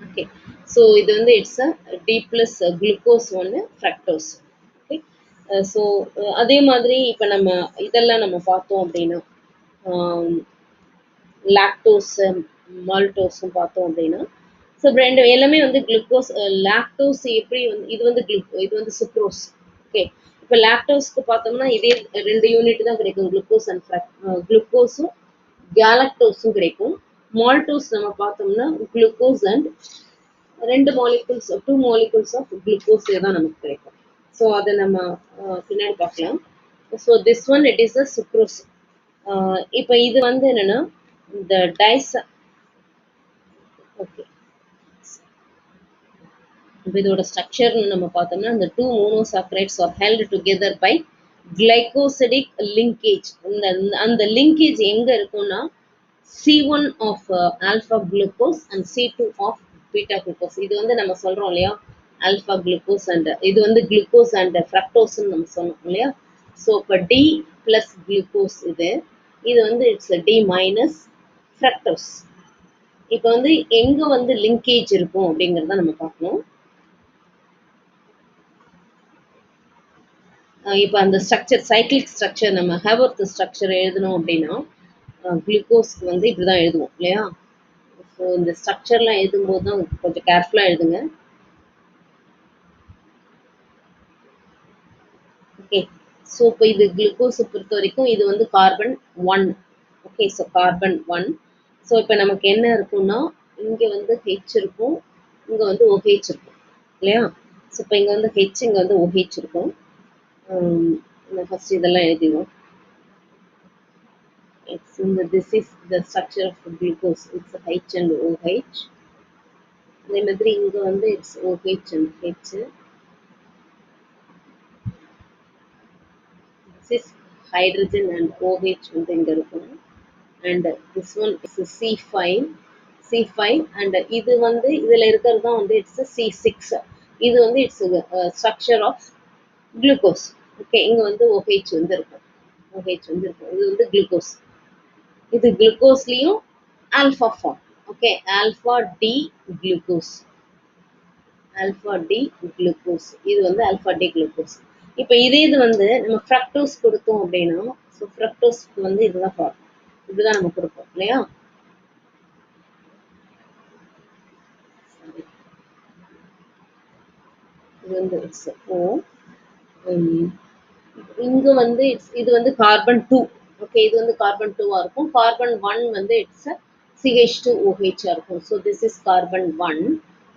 A: Okay, so இது வந்து it's a D plus glucose ஒன்று fructose. Okay, so அதே மாதிரி இப்போ நம்ம இதெல்லாம் நம்ம பார்த்தோம் அப்படின்னா லாக்டோஸ், மால்டோஸும் பார்த்தோம் அப்படின்னா ஸோ ரெண்டு எல்லாமே வந்து குளுக்கோஸ். லாக்டோஸ் எப்படி வந்து இது வந்து இது வந்து சுக்ரோஸ். ஓகே, இப்போ லாக்டோஸ்க்கு பார்த்தோம்னா இதே ரெண்டு யூனிட் தான் கிடைக்கும், குளுக்கோஸ் அண்ட் குளுக்கோஸும் கேலக்டோஸும் கிடைக்கும். மால்டோஸ் நம்ம பார்த்தோம்னா குளுக்கோஸ் அண்ட் ரெண்டு molecules, two molecules of glucose தான் நமக்கு கிடைக்கும். ஸோ அதை நம்ம பின்னாடி பார்க்கலாம். So this one it is a sucrose. இப்போ இது வந்து என்னன்னா இந்த ஓகே, இப்போ இதோட ஸ்ட்ரக்சர்னு நம்ம பார்த்தோம்னா இந்த two monosaccharides are held together by glycosidic linkage. அந்த லிங்கேஜ் எங்க இருக்கும்னா C1 of alpha glucose and C2 of beta glucose. இது வந்து நம்ம சொல்றோம் இல்லையா, ஆல்ஃபா குளுக்கோஸ் அண்ட் இது வந்து குளுக்கோஸ் அண்ட் ஃப்ரக்டோஸ்ன்னு நம்ம சொன்னோம் இல்லையா. ஸோ இப்போ டி பிளஸ் குளுக்கோஸ் இது வந்து இட்ஸ் டி மைனஸ் ஃப்ரக்டோஸ். இப்போ வந்து எங்க வந்து லிங்கேஜ் இருக்கும் அப்படிங்கிறத நம்ம பார்க்கணும். இப்போ அந்த ஸ்ட்ரக்சர் சைக்கிளிக் ஸ்ட்ரக்சர் நம்ம ஹேவர்த் ஸ்ட்ரக்சர் எழுதணும் அப்படின்னா குளுக்கோஸ்க்கு வந்து இப்படி தான் எழுதுவோம் இல்லையா. ஸோ இந்த ஸ்ட்ரக்சர்லாம் எழுதும்போது தான் கொஞ்சம் கேர்ஃபுல்லாக எழுதுங்க. ஓகே, ஸோ இப்போ இது குளுக்கோஸை பொறுத்த வரைக்கும் இது வந்து carbon 1. Okay, so carbon 1. So இப்போ நமக்கு என்ன இருக்கும்னா இங்கே வந்து ஹெச் இருக்கும், இங்கே வந்து OH இருக்கும் இல்லையா. ஸோ இப்போ இங்கே வந்து ஹெச், இங்கே வந்து OH இருக்கும். ஃபர்ஸ்ட் இதெல்லாம் எழுதிடுவோம். This is the structure of glucose. It's H and OH. அதே மாதிரி இங்க வந்து it's OH and H. This is hydrogen and OH வந்து இங்க இருக்கும். And this one is C5. C5 and இது வந்து இதுல இருக்கிறது தான் வந்து it's C6. இது வந்து it's structure of glucose. Okay, இங்க வந்து OH வந்து இருக்கும். OH வந்து இருக்கும். இது வந்து glucose. இது குளுக்கோஸ்லயும் alpha form. Okay, alpha D glucose, alpha D glucose. இது வந்து ஆல்ஃபா டி குளுக்கோஸ். இப்போ இதே இது வந்து நம்ம ஃப்ரக்டோஸ் கொடுத்தோம் அப்படின்னா ஸோ ஃப்ரக்டோஸ்க்கு வந்து இதுதான் ஃபார்ம், இதுதான் நம்ம கொடுப்போம் இல்லையா. இது வந்து இட்ஸ் ஓ. இங்க வந்து இது வந்து கார்பன் 2. ஓகே, இது வந்து கார்பன் 2 இருக்கும். கார்பன் 1 வந்து இட்ஸ் CH2OH இருக்கும். So this is carbon 1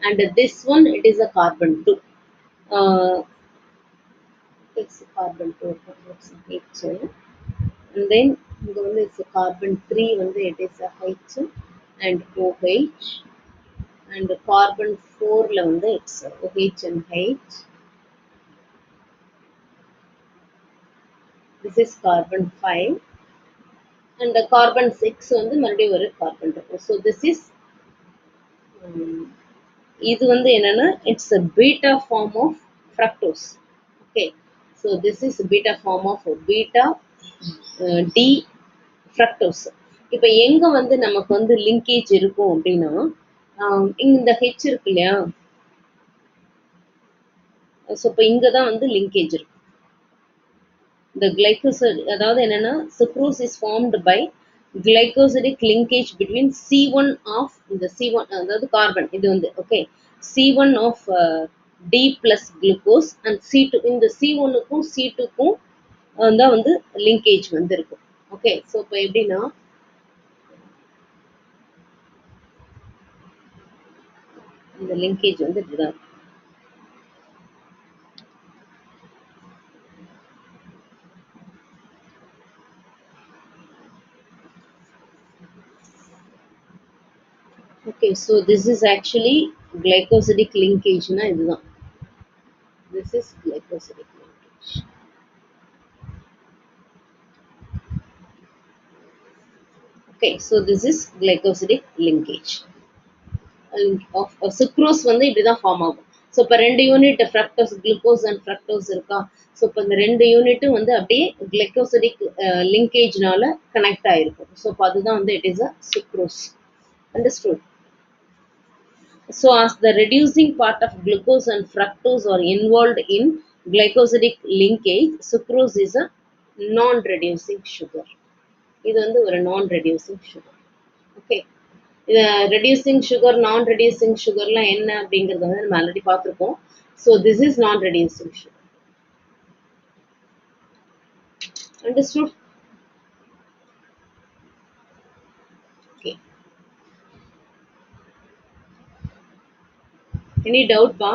A: and this one it is a carbon 2. It's carbon 2, it's H. And then இங்க வந்து it's carbon 3 வந்து it is a H and OH. And carbon 4ல வந்து it's OH and H. This is carbon 5 and the carbon 6 வந்து மறுபடியும் ஒரு carbon இருக்கும். So this is இது வந்து என்னன்னா it's a beta form of fructose. Okay. So this is beta form of beta D fructose. இப்ப எங்க வந்து நமக்கு வந்து linkage இருக்கும் அப்படின்னா இந்த H இருக்கு இல்லையா, ஸோ இப்போ இங்கே தான் வந்து linkage இருக்கும். The glycoside அதாவது என்னன்னா sucrose is formed by glycosidic linkage between C1 of இந்த C1 அதாவது கார்பன் இது வந்து okay C1 of D plus glucose and C2 இந்த C1க்கும் C2க்கும் தான் வந்து linkage வந்து இருக்கும். ஓகே ஸோ இப்போ எப்படின்னா இந்த linkage வந்து இப்படிதான் இருக்கும். Okay, so this is actually glycosidic linkage னா இதுதான். This is glycosidic linkage. Okay, so this is glycosidic linkage. Of sucrose வந்து இப்படிதான் ஃபார்ம் ஆகும். ஸோ இப்போ 2 unit fructose glucose and fructose இருக்கா, ஸோ இப்போ இந்த 2 யூனிட்டும் வந்து அப்படியே கிளைக்கோசிடிக் லிங்கேஜ்னால கனெக்ட் ஆயிருக்கும். ஸோ இப்போ அதுதான் வந்து it is a sucrose. Understood? So as the reducing part of glucose and fructose are involved in glycosidic linkage, sucrose is a non-reducing sugar. இது வந்து ஒரு non-reducing sugar. Okay. இதை ரெடியூசிங் சுகர் நான் reducing சுகர்லாம் என்ன அப்படிங்கிறத வந்து நம்ம ஆல்ரெடி பார்த்துருக்கோம். ஸோ திஸ் இஸ் நான் reducing sugar. Understood? Okay. Any doubt பா?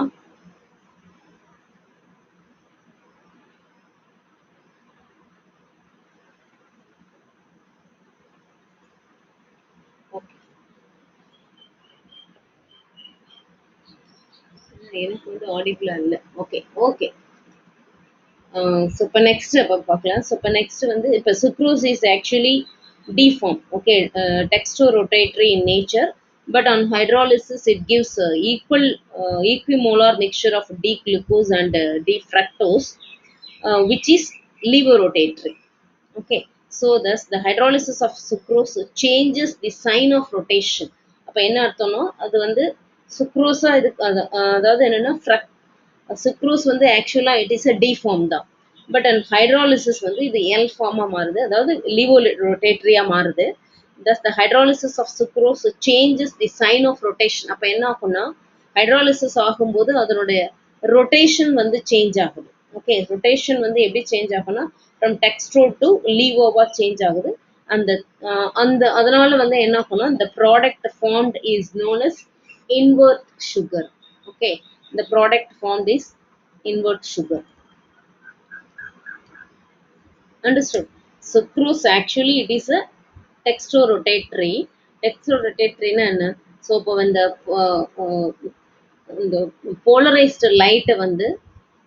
A: ஓகே. எனக்கு வந்து ஆடிபிளா இல்லை. Okay okay. ஸோ இப்போ நெக்ஸ்ட் அப்போ பார்க்கலாம். ஸோ இப்போ நெக்ஸ்ட் வந்து இப்போ sucrose is actually deform, okay, dextrorotatory in nature, but on hydrolysis it gives equimolar mixture of D glucose and D fructose, which is levorotatory. Okay, so thus the hydrolysis of sucrose changes the sign of rotation. அப்போ என்ன அர்த்தம்னா அது வந்து சுக்ரோஸா இது அதாவது என்னன்னா sucrose வந்து actually it is a D form தான், பட் அண்ட் ஹைட்ராலிசிஸ் வந்து இது எல் ஃபார்மா மாறுது, அதாவது லிவோ ரொட்டேட்ரியா மாறுது. thus the hydrolysis of sucrose changes the sign of rotation. அப்போ என்ன ஆகும்னா ஹைட்ராலிசிஸ் ஆகும்போது அதனுடைய ரொட்டேஷன் வந்து சேஞ்ச் ஆகுது. ஓகே, ரொட்டேஷன் வந்து எப்படி சேஞ்ச் ஆகும்னா ஃப்ரம் டெக்ஸ்ட்ரோ டு லீவோவா சேஞ்ச் ஆகுது. அந்த அந்த அதனால வந்து என்ன ஆகும்னா the product formed is known as invert sugar. Okay, the product formed is invert sugar. Understood? Sucrose actually it is a dextrorotatory. Dextrorotatory னா என்ன? ஸோ இப்போ இந்த போலரைஸ்டு லைட்டை வந்து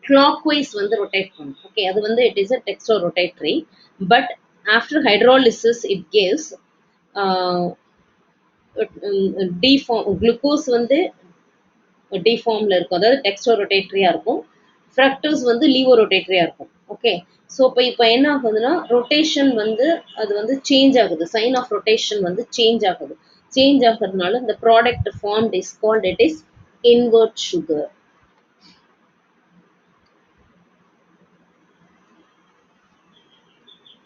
A: clockwise வந்து ரொட்டேட் பண்ணும். ஓகே, அது வந்து it is a dextrorotatory. But after hydrolysis it gives deform glucose வந்து டிஃபார்ம்ல இருக்கும், அதாவது டெக்ஸ்டோரோட்டேட்ரியா இருக்கும். ஃப்ரக்டோஸ் வந்து லீவோரோட்டேட்ரியா இருக்கும். ஓகே, ஸோ இப்போ என்ன ஆகுதுன்னா ரொட்டேஷன் வந்து அது வந்து சேஞ்ச் ஆகுது, சைன் ஆஃப் ரொட்டேஷன் வந்து சேஞ்ச் ஆகுது. சேஞ்ச் ஆகிறதுனால இந்த product formed is called it is invert sugar.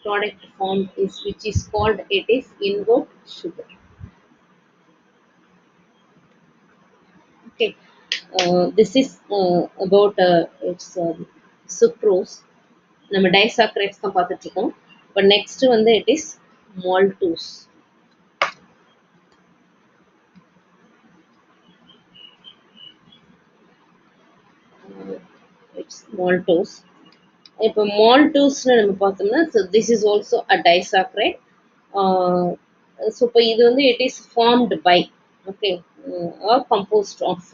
A: Product formed is which is called it is invert sugar. Okay, this is about its sucrose. நம்ம disaccharides தான் பார்த்துட்டு இருக்கோம். இப்போ நெக்ஸ்ட் வந்து it is maltose. It's maltose. இப்போ மால்டோஸ்னு நம்ம பார்த்தோம்னா this is also a disaccharide. So இப்போ இது வந்து it is formed by okay or composed of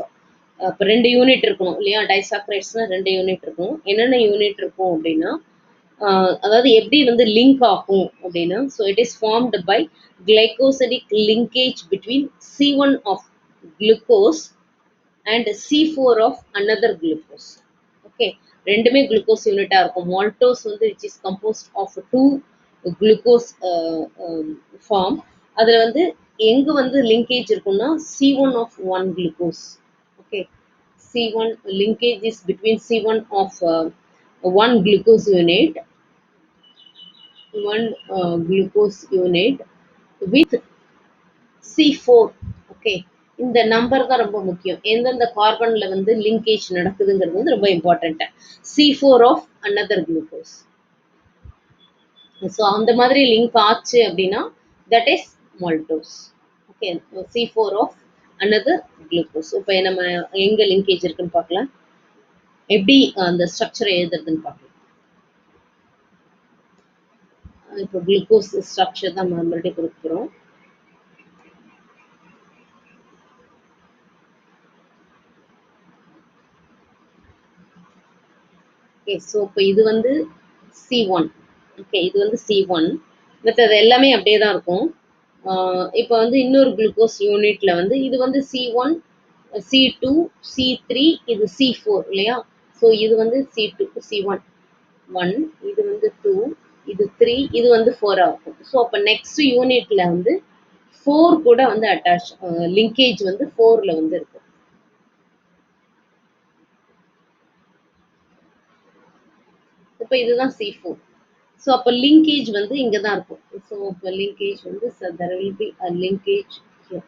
A: இப்போ 2 யூனிட் இருக்கணும் இல்லையா, டைசாக்ரைட்ஸ்னால் 2 யூனிட் இருக்கணும். என்னென்ன யூனிட் இருக்கும் அப்படின்னா அதாவது எப்படி வந்து லிங்க் ஆகும் அப்படின்னா, so it is formed by glycosidic linkage between C1 of glucose and C4 of another glucose. Okay, ரெண்டுமே குளுக்கோஸ் யூனிட்டா இருக்கும். மால்டோஸ் வந்து which is composed of two glucose form. அதுல வந்து எங்க வந்து லிங்கேஜ் இருக்கும்னா C1 of one glucose. Okay, C1 linkage is between C1 of one glucose unit, with C4. Okay, இந்த நம்பர் தான் ரொம்ப முக்கியம். எந்தெந்த கார்பன்ல வந்து லிங்கேஜ் நடக்குதுங்கிறது வந்து ரொம்ப important. C4 of another glucose. So அந்த மாதிரி லிங்க் ஆச்சு அப்படின்னா that is maltose. Okay, C4 of another glucose. இப்போ நம்ம எங்க லிங்கேஜ் இருக்குன்னு பார்க்கலாம். எப்படி அந்த ஸ்ட்ரக்சரை எழுதுறதுன்னு பார்க்கலாம். இப்போ குளுக்கோஸ் ஸ்ட்ரக்சர் தான் மறுபடியும் கொடுக்குறோம். ஓகே, ஸோ இப்போ இது வந்து C1. ஓகே, இது வந்து C1. மற்றது எல்லாமே அப்படியே தான் இருக்கும். இப்போ வந்து இன்னொரு குளுக்கோஸ் யூனிட்ல வந்து இது வந்து C1, C2, C3, இது C4 இல்லையா? ஸோ இது வந்து C2, C1 1, இது வந்து 2, இது 3, இது வந்து 4 ஆகும். ஸோ அப்போ நெக்ஸ்ட் யூனிட்ல வந்து 4 கூட வந்து அட்டாச் லிங்கேஜ் வந்து 4ல வந்து இருக்கும். இப்போ இதுதான் C4. ஸோ அப்போ லிங்கேஜ் வந்து இங்கே தான் இருக்கும். ஸோ இப்போ லிங்கேஜ் வந்து there will be a linkage here.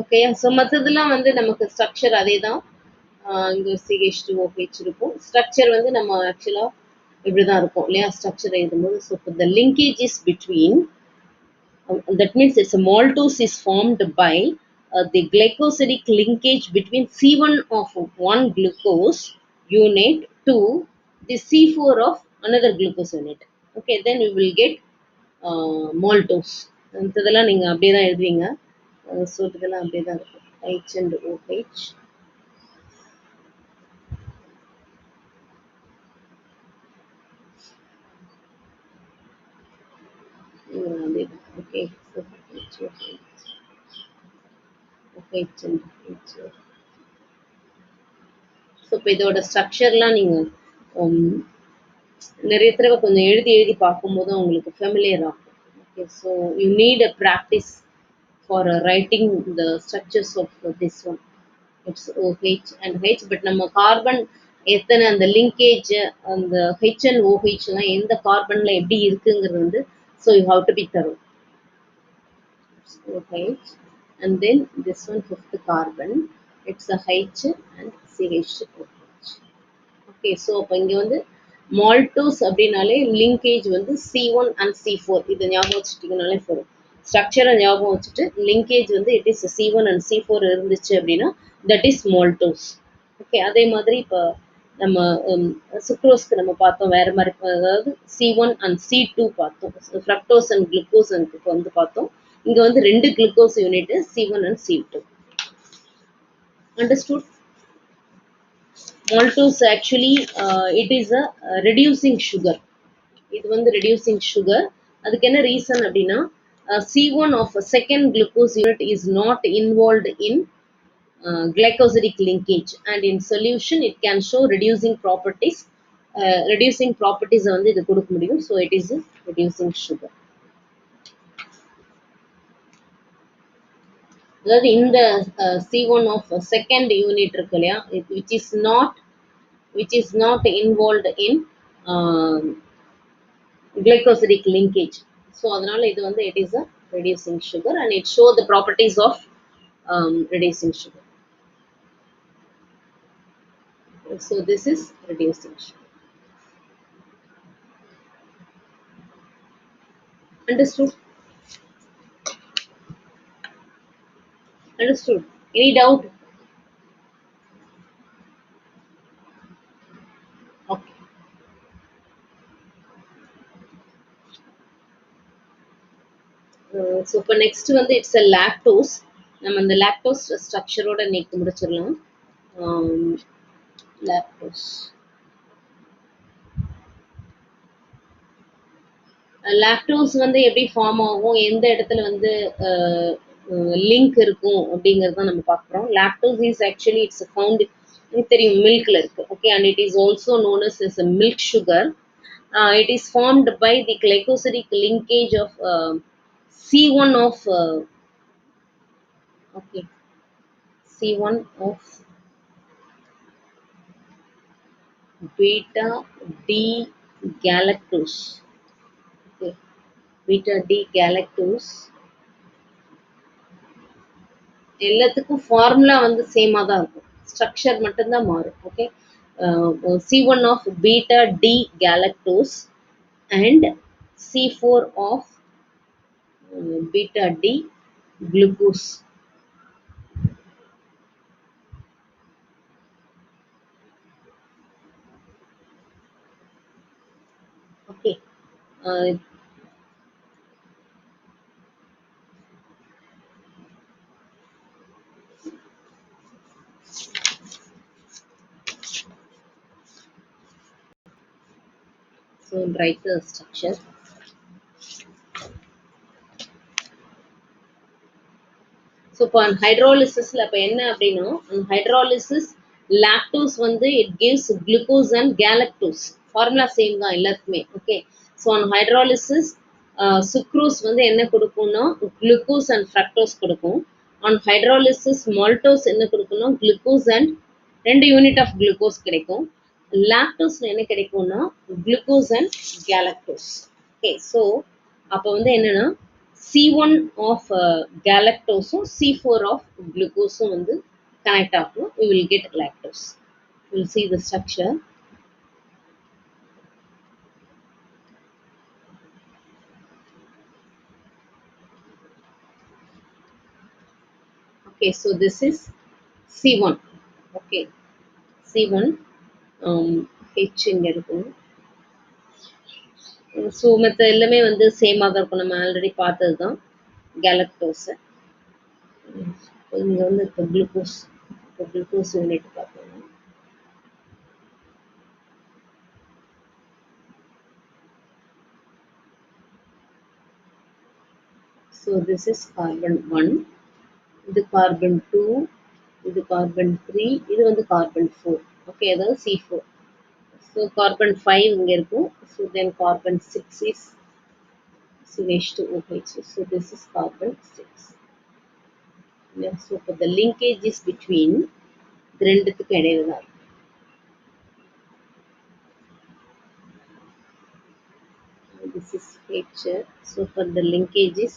A: Okay, so மற்றதெல்லாம் வந்து நமக்கு ஸ்ட்ரக்சர் அதே தான். இங்கே CH2OH இருக்கும். ஸ்ட்ரக்சர் வந்து நம்ம ஆக்சுவலாக இப்படி தான் இருக்கும் இல்லையா? ஸ்ட்ரக்சர் எழுதும்போது ஸோ இப்போ the linkage is between that means it's a maltose is formed by the glycosidic linkage between C1 of one glucose unit to the C4 of another glucose unit. Okay, then we will get maltose. இதெல்லாம் நீங்க அப்படியே தான் எழுதுவீங்க. So இதெல்லாம் அப்படியே தான் இருக்கும். H and OH. Okay, so H, OH and H. So இப்போ இதோட ஸ்ட்ரக்சர்லாம் நீங்கள் நிறைய தடவை கொஞ்சம் எழுதி எழுதி பார்க்கும்போது உங்களுக்கு ஃபெமிலியர் ஆகும். Okay, so you need a practice for writing the structures of this one. It's OH and H. But நம்ம கார்பன் எத்தனை அந்த லிங்கேஜ் அந்த H அண்ட் OHலாம் எந்த கார்பனில் எப்படி இருக்குங்கிறது வந்து so you have to be தரும். OH and then this one fifth carbon, it's a H and CH2OH. Okay, so அப்போ இங்கே வந்து மால்டோஸ் அப்படின்னாலே லிங்கேஜ் வந்து C1 அண்ட் C4 இதை ஞாபகம் வச்சுட்டிங்கனாலே போதும். ஸ்ட்ரக்சரை ஞாபகம் வச்சுட்டு லிங்கேஜ் வந்து it is C1 and C4 இருந்துச்சு அப்படின்னா தட் இஸ் மால்டோஸ். ஓகே, அதே மாதிரி இப்போ நம்ம சுக்ரோஸ்க்கு நம்ம பார்த்தோம் வேற மாதிரி, அதாவது C1 அண்ட் C2 பார்த்தோம். ஃப்ரக்டோஸ் அண்ட் குளுக்கோஸ் வந்து பார்த்தோம். இங்கே வந்து ரெண்டு glucose unit C1 and C2. Understood? Maltose actually it is a reducing sugar. இது வந்து reducing sugar. அதுக்கு என்ன reason அப்படின்னா C1 of a second glucose unit is not involved in glycosidic linkage and in solution it can show reducing properties. Reducing properties வந்து இது கொடுக்க முடியும். So it is a reducing sugar. அதாவது இந்த C1 of second unit இருக்கு இல்லையா, which is not involved in glycosidic linkage. So அதனால இது வந்து it is a reducing sugar and it show the properties of reducing sugar. So this is reducing sugar. Understood? Understood? Any doubt? Okay. So இப்போ next வந்து it's a lactose. நம்ம இந்த lactose ஸ்ட்ரக்சரோட இன்னைக்கு முடிச்சிடலாம். Lactose lactose வந்து எப்படி form ஆகும், எந்த இடத்துல வந்து லிங்க் இருக்கும் அப்படிங்கிறது தான் நம்ம பார்க்குறோம். Lactose is actually it's found தெரியும் மில்க்ல இருக்கு. Okay, and it is also known as a milk sugar. It is formed by the glycosidic linkage of C1 of okay, C1 of beta D galactose. Okay, beta D galactose எல்லாத்துக்கும் formula வந்து சேமா தான் இருக்கும். Structure மட்டும்தான் மாறும். Okay, C1 of beta D galactose and C4 of beta D glucose. Okay, uh, so write the structure. So இப்போ ஹைட்ராலிசிஸில் இப்போ என்ன அப்படின்னா, ஹைட்ராலிசிஸ் லாக்டோஸ் வந்து it gives glucose and galactose. Formula same தான் எல்லாத்துக்குமே. ஓகே, ஸோ ஹைட்ராலிசிஸ் சுக்ரோஸ் வந்து என்ன கொடுக்கும்னா குளுக்கோஸ் அண்ட் ஃப்ரக்டோஸ் கொடுக்கும். ஹைட்ராலிசிஸ் மால்டோஸ் என்ன கொடுக்கும்னா glucose and 2 unit of glucose கிடைக்கும். லாக்டோஸ்ல என்ன கிடைக்கும்னா glucose and galactose. Okay, so அப்போ வந்து என்னன்னா C1 of galactose, C4 of glucose வந்து connect ஆகும். We will get lactose. We will see the structure. Okay, so this is C1. Okay, C1 H இங்க இருக்கும். ஸோ மற்ற எல்லாமே வந்து சேமாக தான் இருக்கும். நம்ம ஆல்ரெடி பார்த்தது தான் கேலக்டோஸ். இங்கே வந்து இப்போ குளுக்கோஸ், இப்போ குளுக்கோஸ் யூனிட் பார்த்தோம். So this is carbon 1, இது carbon 2, இது carbon 3, இது வந்து carbon 4. ஓகே, அதாவது C4. So carbon 5 இங்க இருக்கும். So then carbon 6 is CH2OH. So this is carbon 6. Yeah, so for the linkage is between இது ரெண்டுத்துக்கு இடையில தான். This is H. So for the linkage is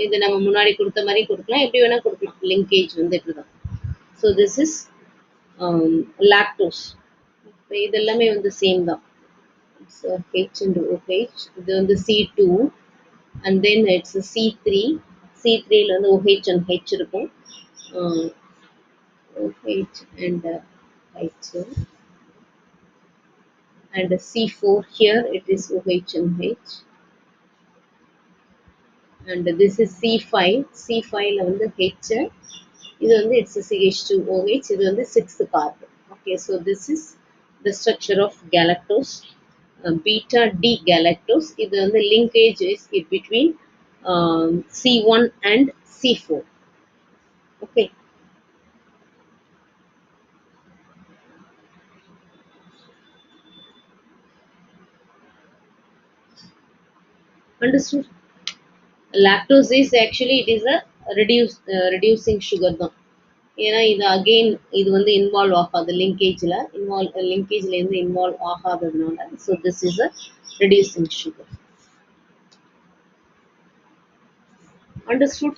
A: இது நம்ம முன்னாடி கொடுத்த மாதிரி கொடுக்கலாம், எப்படி வேணா கொடுக்கலாம். லிங்கேஜ் வந்து இப்படிதான். So this is lactose. இப்போ இது எல்லாமே வந்து சேம் தான். It's H and OH. இது வந்து C2 and then it's C3. C3ல வந்து OH and H இருக்கும். OH and H. And C4 here it is OH and H. And this is C5. C5ல வந்து H. இது வந்து it's CH2OH. இது வந்து 6th carbon. Okay, so this is the structure of galactose. Beta D galactose. இது வந்து linkage is between C1 and C4. Okay. Understood? Lactose is actually it is a reducing sugar தான். ஏன்னா இது again இது வந்து involve ஆகாது லிங்கேஜில். லிங்கேஜ்லேருந்து இன்வால்வ் ஆகாததுனால so this is a reducing sugar. Understood?